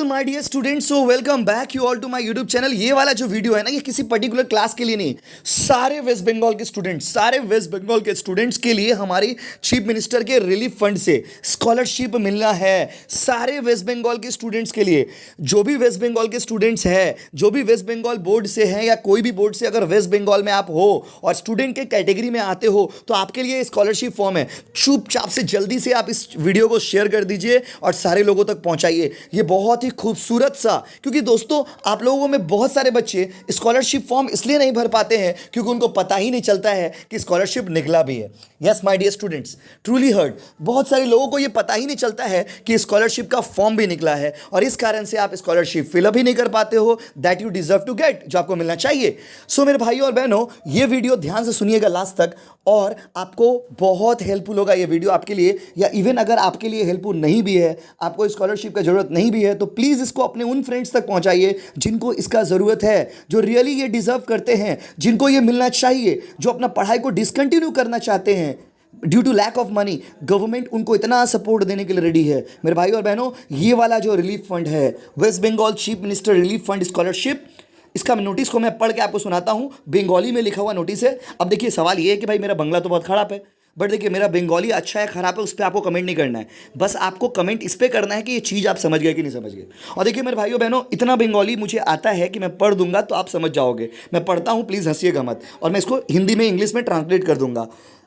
Well my dear students, so welcome back you all to my YouTube channel. ये वाला जो video है ना, ये किसी पर्टिकुलर क्लास के लिए नहीं, सारे वेस्ट बंगाल के स्टूडेंट्स के लिए हमारी चीफ मिनिस्टर के रिलीफ फंड से स्कॉलरशिप मिलना है। सारे वेस्ट बंगाल के स्टूडेंट्स के लिए, जो भी वेस्ट बंगाल के स्टूडेंट्स हैं, जो भी वेस्ट बंगाल बोर्ड से हैं या कोई भी बोर्ड से अगर वेस्ट बंगाल में आप हो और स्टूडेंट के कैटेगरी में आते हो, तो आपके लिए स्कॉलरशिप फॉर्म है। चुपचाप से जल्दी से आप इस वीडियो को शेयर कर दीजिए और सारे लोगों तक पहुंचाइए। ये बहुत ही खूबसूरत सा, क्योंकि दोस्तों आप लोगों में बहुत सारे बच्चे स्कॉलरशिप फॉर्म इसलिए नहीं भर पाते हैं क्योंकि उनको पता ही नहीं चलता है कि स्कॉलरशिप निकला भी है। Yes my dear students, truly heard, बहुत सारे लोगों को ये पता ही नहीं चलता है कि स्कॉलरशिप का फॉर्म भी निकला है और इस कारण से आप स्कॉलरशिप फिलअप ही नहीं कर पाते हो that you deserve to get, जो आपको मिलना चाहिए। सो मेरे भाई और बहनों, ये वीडियो ध्यान से सुनिएगा लास्ट तक और आपको बहुत हेल्पफुल होगा ये वीडियो आपके लिए। या इवन अगर आपके लिए हेल्पफुल नहीं भी है, आपको स्कॉलरशिप का जरूरत नहीं भी है, तो प्लीज़ इसको अपने उन फ्रेंड्स तक पहुंचाइए जिनको इसका ज़रूरत है, जो रियली ये डिज़र्व करते हैं, जिनको ये मिलना चाहिए, जो अपना पढ़ाई को डिसकंटिन्यू करना चाहते हैं due to lack of money. Government उनको इतना सपोर्ट देने के लिए रेडी है। मेरे भाई और बहनों, ये वाला जो रिलीफ फंड है, West Bengal chief minister relief fund scholarship, इसका नोटिस को मैं पढ़ के आपको सुनाता हूँ। बंगाली में लिखा हुआ नोटिस है। अब देखिए, सवाल ये है कि भाई मेरा बंगला तो बहुत खराब है, बट देखिए मेरा बंगाली अच्छा है खराब है, उस पर आपको कमेंट नहीं करना है। बस आपको कमेंट इस पर करना है कि ये चीज़ आप समझ गए कि नहीं समझ गए। और देखिए मेरे भाइयों बहनों, इतना बंगाली मुझे आता है कि मैं पढ़ दूंगा तो आप समझ जाओगे। मैं पढ़ता हूँ, प्लीज़ हंसिएगा मत, और मैं इसको हिंदी में इंग्लिश में ट्रांसलेट कर दूंगा।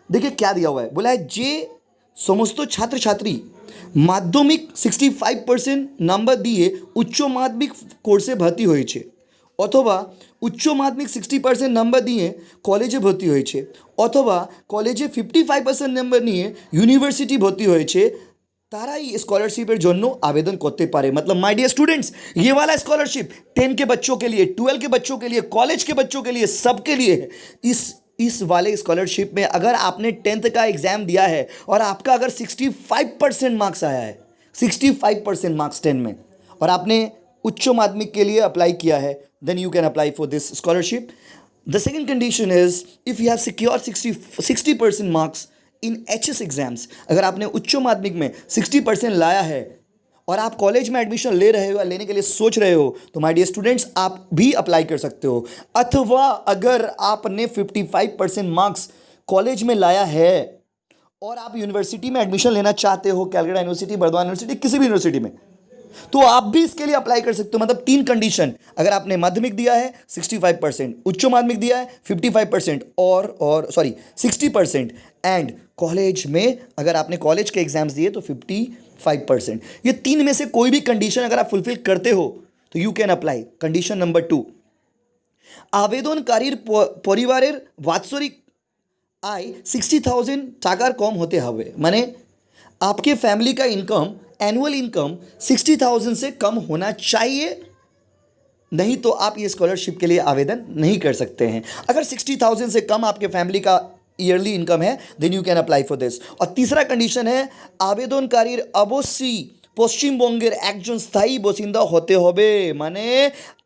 देखिए क्या दिया हुआ है, बोला है जे समस्त छात्र छात्री মাধ্যমিক 65% নাম্বার দিয়ে উচ্চ মাধ্যমিক কোর্সে ভর্তি হয়েছে অথবা উচ্চ মাধ্যমিক 60% নাম্বার দিয়ে কলেজে ভর্তি হয়েছে অথবা কলেজে 55% নাম্বার নিয়ে ইউনিভার্সিটি ভর্তি হয়েছে, তারাই স্কॉलरशिपर জন্য आवेदन करते पारे। मतलब माय डियर स्टूडेंट्स, ये वाला स्कॉलरशिप 10 के बच्चों के लिए, 12 के बच्चों के लिए, कॉलेज के बच्चों के लिए, सबके लिए है। इस वाले स्कॉलरशिप में अगर आपने 10th का एग्ज़ाम दिया है और आपका अगर 65% मार्क्स आया है, 65% मार्क्स 10 में, और आपने उच्च माध्यमिक के लिए अप्लाई किया है, then you can apply for this scholarship. The second condition is if you have secure 60% marks in HS exams. अगर आपने उच्च माध्यमिक में 60% लाया है और आप कॉलेज में एडमिशन ले रहे हो या लेने के लिए सोच रहे हो, तो माय डियर स्टूडेंट्स आप भी अप्लाई कर सकते हो। अथवा अगर आपने 55% मार्क्स कॉलेज में लाया है और आप यूनिवर्सिटी में एडमिशन लेना चाहते हो, कैलकाटा यूनिवर्सिटी, बर्दवान यूनिवर्सिटी, किसी भी यूनिवर्सिटी में, तो आप भी इसके लिए अप्लाई कर सकते हो। मतलब 3 कंडीशन, अगर आपने माध्यमिक दिया है 65%, उच्च माध्यमिक दिया है 55% और 60%, एंड कॉलेज में अगर आपने कॉलेज के एग्जाम्स दिए तो 55%। ये 3 में से कोई भी कंडीशन अगर आप फुलफिल करते हो तो you can apply. Condition number 2, आवेदनकारीर परिवारेर वात्सरिक आय 60,000 टाकार कम होते हवे। माने आपके फैमिली का इनकम, एनुअल इनकम 60,000 से कम होना चाहिए, नहीं तो आप ये स्कॉलरशिप के लिए आवेदन नहीं कर सकते हैं। अगर 60,000 से कम आपके फैमिली का ईयरली इनकम है, then you can apply for this. और तीसरा कंडीशन है, आवेदनकारीर अवश्य পশ্চিমবঙ্গের একজন স্থায়ী বাসিন্দা হতে হবে। মানে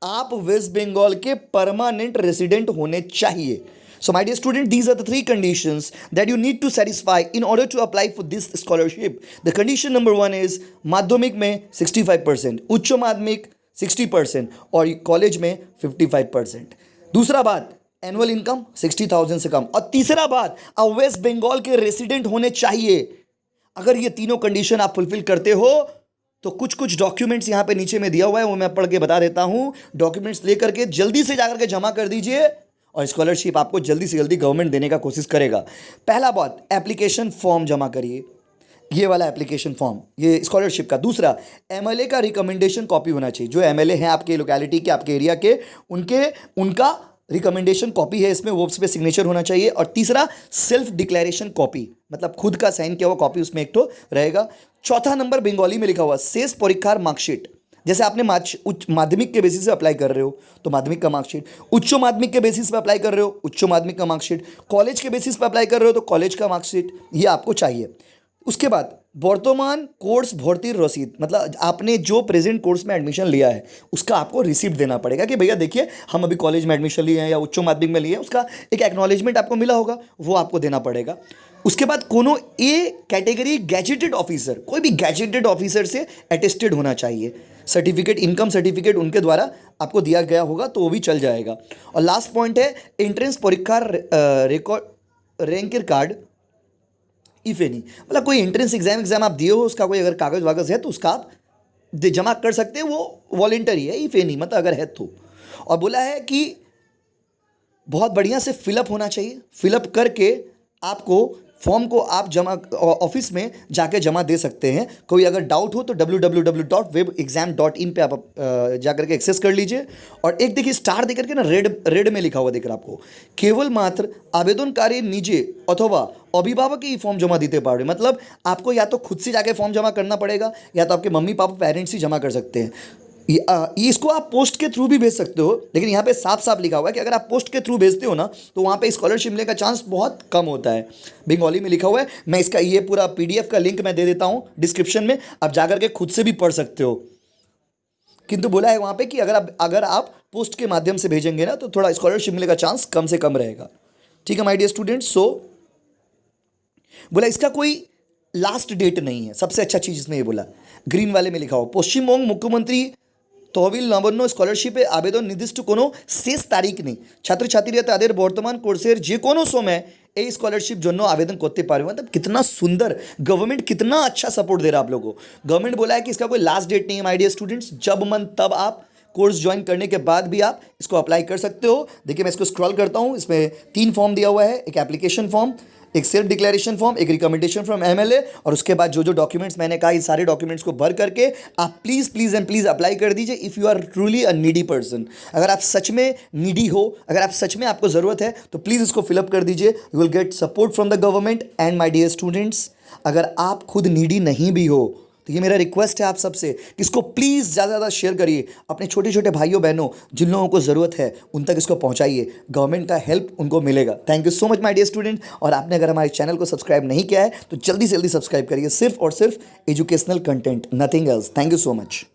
आप वेस्ट बंगाल के परमानेंट रेसिडेंट होने चाहिए। So my dear student, these are the 3 conditions that you need to satisfy in order to apply for this scholarship. The condition number 1 is माध्यमिक में 65%, उच्च माध्यमिक 60% और कॉलेज में 55%। दूसरा बात, एनुअल इनकम 60,000 से कम, और तीसरा बात, आप वेस्ट बंगाल के रेसिडेंट होने चाहिए। अगर ये तीनों कंडीशन आप फुलफिल करते हो तो कुछ डॉक्यूमेंट्स यहाँ पे नीचे में दिया हुआ है, वो मैं पढ़ के बता देता हूँ। डॉक्यूमेंट्स लेकर के जल्दी से जाकर के जमा कर दीजिए और स्कॉलरशिप आपको जल्दी से जल्दी गवर्नमेंट देने का कोशिश करेगा। पहला बात, एप्लीकेशन फॉर्म जमा करिए, ये वाला एप्लीकेशन फॉर्म, ये स्कॉलरशिप का। दूसरा, MLA का रिकमेंडेशन कॉपी होना चाहिए। जो MLA हैं आपके लोकेलिटी के, आपके एरिया के, उनका रिकमेंडेशन कॉपी है इसमें, वो उस पर सिग्नेचर होना चाहिए। और तीसरा, सेल्फ डिक्लेरेशन कॉपी, मतलब खुद का साइन किया हुआ कॉपी उसमें एक तो रहेगा। चौथा नंबर बंगाली में लिखा हुआ शेष परीक्षार मार्कशीट। जैसे आपने माध्यमिक के बेसिस पे अप्लाई कर रहे हो तो माध्यमिक का मार्कशीट, उच्च माध्यमिक के बेसिस पे अप्लाई कर रहे हो उच्च माध्यमिक का मार्कशीट, कॉलेज के बेसिस पे अप्लाई कर रहे हो तो कॉलेज का मार्कशीट, ये आपको चाहिए। उसके बाद वर्तमान कोर्स भर्ती रसीद, मतलब आपने जो प्रेजेंट कोर्स में एडमिशन लिया है उसका आपको रिसिप्ट देना पड़ेगा कि भैया देखिए हम अभी कॉलेज में एडमिशन लिए हैं या उच्च माध्यमिक में लिए हैं, उसका एक एक्नॉलेजमेंट आपको मिला होगा, वो आपको देना पड़ेगा। उसके बाद कोनो ए कैटेगरी गैजेटेड ऑफिसर, कोई भी गैजेटेड ऑफिसर से अटेस्टेड होना चाहिए। सर्टिफिकेट, इनकम सर्टिफिकेट उनके द्वारा आपको दिया गया होगा तो वो भी चल जाएगा। और लास्ट पॉइंट है एंट्रेंस परीक्षा record ranker card if any, मतलब कोई एंट्रेंस एग्जाम आप दिए हो, उसका कोई अगर कागज वागज है तो उसका आप जमा कर सकते हैं, वो वॉलेंटरी है, इफ एनी मतलब अगर है तो। और बोला है कि बहुत बढ़िया से फिलअप होना चाहिए, फिलअप करके आपको फॉर्म को आप जमा ऑफिस में जाके जमा दे सकते हैं। कोई अगर डाउट हो तो www.webexam.in पे आप जाकर के एक्सेस कर लीजिए। और एक देखिए स्टार देकर के ना रेड में लिखा हुआ देख रहा आपको, केवल मात्र आवेदनकारी निजे अथवा अभिभावक ही फॉर्म जमा देते पारे, मतलब आपको या तो खुद से जाके फॉर्म जमा करना पड़ेगा या तो आपके मम्मी पापा पेरेंट्स ही जमा कर सकते हैं। इसको आप पोस्ट के थ्रू भी भेज सकते हो, लेकिन यहाँ पे साफ साफ लिखा हुआ है कि अगर आप पोस्ट के थ्रू भेजते हो ना तो वहाँ पे स्कॉलरशिप मिलने का चांस बहुत कम होता है। बंगाली में लिखा हुआ है, मैं इसका ये पूरा PDF का लिंक मैं दे देता हूँ डिस्क्रिप्शन में, आप जाकर के खुद से भी पढ़ सकते हो। किंतु बोला है वहाँ पे कि अगर आप पोस्ट के माध्यम से भेजेंगे ना तो थोड़ा स्कॉलरशिप मिलने का चांस कम से कम रहेगा। ठीक है माय डियर स्टूडेंट्स। सो बोला इसका कोई लास्ट डेट नहीं है, सबसे अच्छा चीज़ इसमें ये बोला, ग्रीन वाले में लिखा हो পশ্চিমবঙ্গ মুখ্যমন্ত্রী তহবিল নবান্ন স্কলারশিপে আবেদন নির্দিষ্ট কোনো শেষ তারিখ নেই, ছাত্রছাত্রীরা তাদের বর্তমান কোর্সের যে কোনো সময় এই স্কলারশিপ জন্য आवेदन करते पारे। मतलब कितना सुंदर गवर्नमेंट, कितना अच्छा सपोर्ट दे रहा है आप लोगों को। गवर्नमेंट बोला है कि इसका कोई लास्ट डेट नहीं है माय डियर स्टूडेंट्स, जब मन तब आप कोर्स ज्वाइन करने के बाद भी आप इसको अप्लाई कर सकते हो। देखिए मैं इसको स्क्रॉल करता हूँ, इसमें 3 फॉर्म दिया हुआ है, एक एप्लीकेशन फॉर्म, एक सेल्फ डिक्लेरेशन फॉर्म, एक रिकमेंडेशन फ्रॉम MLA, और उसके बाद जो जो डॉक्यूमेंट्स मैंने कहा, ये सारे डॉक्यूमेंट्स को भर करके आप प्लीज़ एंड प्लीज़ अप्लाई कर दीजिए if you are truly a needy person. अगर आप सच में नीडी हो, अगर आप सच में आपको ज़रूरत है तो प्लीज़ इसको फिलअप कर दीजिए। You will get support from the government. And my dear students, अगर आप खुद नीडी नहीं भी हो तो ये मेरा रिक्वेस्ट है आप सबसे कि इसको प्लीज़ ज़्यादा से ज़्यादा शेयर करिए, अपने छोटे छोटे भाइयों बहनों जिन लोगों को ज़रूरत है उन तक इसको पहुंचाइए, गवर्नमेंट का हेल्प उनको मिलेगा। Thank you so much my dear student. और आपने अगर हमारे चैनल को सब्सक्राइब नहीं किया है तो जल्दी से जल्दी सब्सक्राइब करिए, सिर्फ और सिर्फ educational content, nothing else. Thank you so much.